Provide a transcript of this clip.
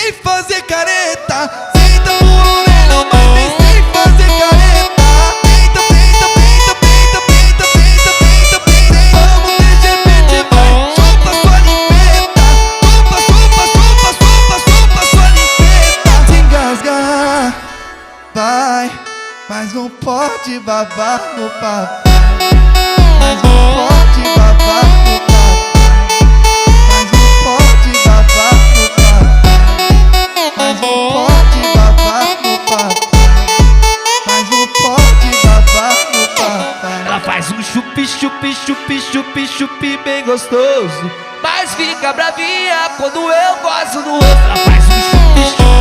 sem fazer careta. Senta pro orelha, mas vem sem fazer careta. Peita, peita, peita, peita, peita, peita, peita, peita. Vamos de repente, vai, chupa sua limpeta. Chupa, chupa, chupa, chupa, chupa sua limpeta. Se engasgar, vai, mas não pode babar no papai. Mas não pode babar no papai. Mas não pode babar no papai. Mas não pode babar no papai. Mas não pode babar no papai. Ela faz um chupi, chupi, chupi, chupi, chupi bem gostoso, mas fica bravinha quando eu gosto do outro. Ela faz um chupi, chupi,